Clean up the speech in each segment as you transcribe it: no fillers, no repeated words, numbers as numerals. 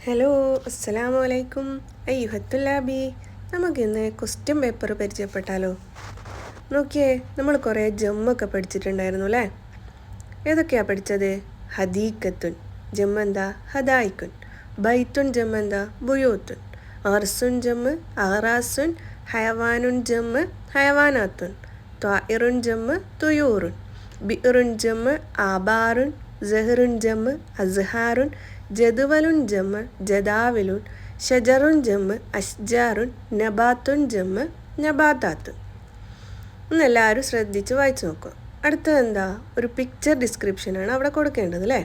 Hello അസ്സലാമു അലൈക്കും അയ്യുഹത്തുല്ലാബി. നമുക്കിന്ന് ക്വസ്റ്റ്യൻ പേപ്പർ പരിചയപ്പെട്ടാലോ? നോക്കിയേ, നമ്മൾ കുറേ ജമ്മൊക്കെ പഠിച്ചിട്ടുണ്ടായിരുന്നു അല്ലേ? ഏതൊക്കെയാണ് പഠിച്ചത്? ഹദീക്കത്തുൻ ജമ്മ എന്താ? ഹദായിക്കുൻ. ബൈത്തുൻ ജമ്മ എന്താ? ബുയൂത്തുൻ. അർസുൻ ജമ്മ് അറാസുൻ. ഹയവാനുൻ ജമ്മ് ഹയവാനാത്തുൻ. ത്വാഇറുൻ ജമ്മ് തുയൂറുൻ. ബിറുൻ ജമ്മ് ആബാറുൻ. സഹറുൻ ജമ്മ് അസ്ഹാറുൻ. ജദുവലുൻ ജമ്മ് ജദാവിലുൻ. ഷജറുൻ ജമ്മ് അഷ്ജാറുൻ. നബാത്തുൻ ജമ്മ് നബാതാത്തുൻ. എല്ലാവരും ശ്രദ്ധിച്ച് വായിച്ചു നോക്കുക. അടുത്തത് എന്താ? ഒരു പിക്ചർ ഡിസ്ക്രിപ്ഷനാണ് അവിടെ കൊടുക്കേണ്ടത് അല്ലേ?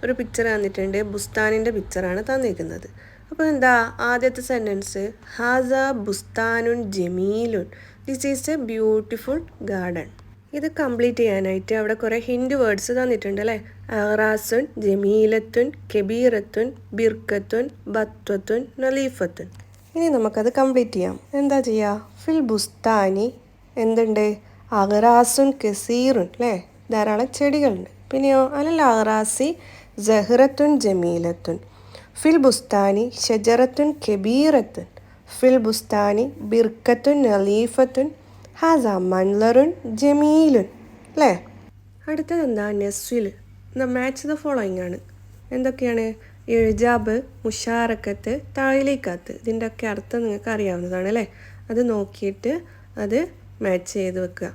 ഒരു പിക്ചർ തന്നിട്ടുണ്ട്, ബുസ്താനിൻ്റെ പിക്ചറാണ് തന്നിരിക്കുന്നത്. അപ്പോൾ എന്താ ആദ്യത്തെ സെൻറ്റൻസ്? ഹാസ ബുസ്താനുൻ ജമീലുൻ. This is a beautiful garden. ഇത് കംപ്ലീറ്റ് ചെയ്യാനായിട്ട് അവിടെ കുറേ ഹിൻഡ് വേർഡ്സ് തന്നിട്ടുണ്ട് അല്ലേ? അറാസുൻ, ജമീലത്തുൻ, കെബീറത്തുൻ, ബിർക്കത്തുൻ, ബത്വത്തുൻ, നലീഫത്തുൻ. ഇനി നമുക്കത് കംപ്ലീറ്റ് ചെയ്യാം. എന്താ ചെയ്യുക? ഫിൽ ബുസ്താനി എന്തുണ്ട്? അറാസുൻ കസീറുൻ അല്ലേ? ധാരാളം ചെടികളുണ്ട്. പിന്നെയോ അലൽ അറാസി സഹറത്തുൻ ജമീലത്തുൻ. ഫിൽ ബുസ്താനി ഷജറത്തുൻ കെബീറത്തുൻ. ഫിൽ ബുസ്താനി ബിർക്കത്തുൻ നലീഫത്തുൻ. ഹാസ മൻലറുൻ ജമീലുൻ അല്ലേ? അടുത്തത് എന്താ? നെസ്വിൽ. മാച്ച് ദ ഫോളോയിങ് ആണ്. എന്തൊക്കെയാണ്? ഇഴ്ജാബ്, മുഷാറക്കത്ത്, താഴിലേക്കാത്ത്. ഇതിൻ്റെ ഒക്കെ അർത്ഥം നിങ്ങൾക്ക് അറിയാവുന്നതാണ് അല്ലേ? അത് നോക്കിയിട്ട് അത് മാച്ച് ചെയ്ത് വെക്കുക.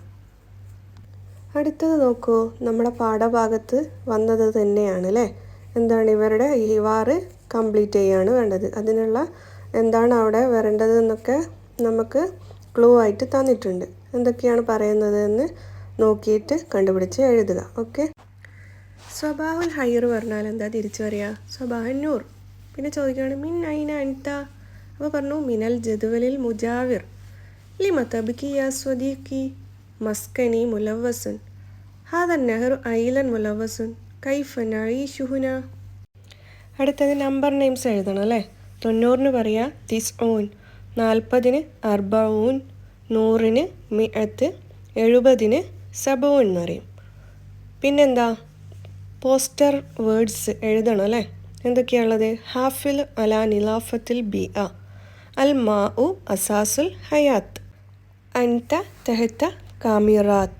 അടുത്തത് നോക്കൂ, നമ്മുടെ പാഠഭാഗത്ത് വന്നത് തന്നെയാണ് അല്ലേ? എന്താണ് ഇവരുടെ ഹിവാറ് കംപ്ലീറ്റ് ചെയ്യുകയാണ് വേണ്ടത്. അതിനുള്ള എന്താണ് അവിടെ വരേണ്ടത് എന്നൊക്കെ നമുക്ക് ക്ലൂ ആയിട്ട് തന്നിട്ടുണ്ട്. എന്തൊക്കെയാണ് പറയുന്നത് എന്ന് നോക്കിയിട്ട് കണ്ടുപിടിച്ച് എഴുതുക. ഓക്കെ. സ്വബാഹുൽ ഹൈർ പറഞ്ഞാൽ എന്താ തിരിച്ചു പറയുക? സ്വബാഹൻ നൂർ. പിന്നെ ചോദിക്കുകയാണ് മിൻ ഐന അൻത. അപ്പോൾ പറഞ്ഞു മിനൽ ജദുവലിൽ മുജാവിർ. ലിമ തബ്കി യാ സ്വദീഖി മസ്കനി മുലവസുൻ. ഹാദൻ നെഹ്റു ഐലൻ മുലവസുൻ. കൈഫ നഈശുഹുന. അടുത്തത് നമ്പർ നെയിംസ് എഴുതണം അല്ലേ? 90 പറയുക തിസ്ഊൻ. 40 അർബഊൻ. 100 മിഅത്ത്. 70 സബൂൻ എന്ന് പറയും. പിന്നെന്താ? പോസ്റ്റർ വേർഡ്സ് എഴുതണം അല്ലേ? എന്തൊക്കെയാണുള്ളത്? ഹാഫിൽ അലാ നിലാഫത്തിൽ ബി അ. അൽ മാ ഉ അസാസുൽ ഹയാത്ത്. അൻത തെഹത്ത കാമിറാത്ത്.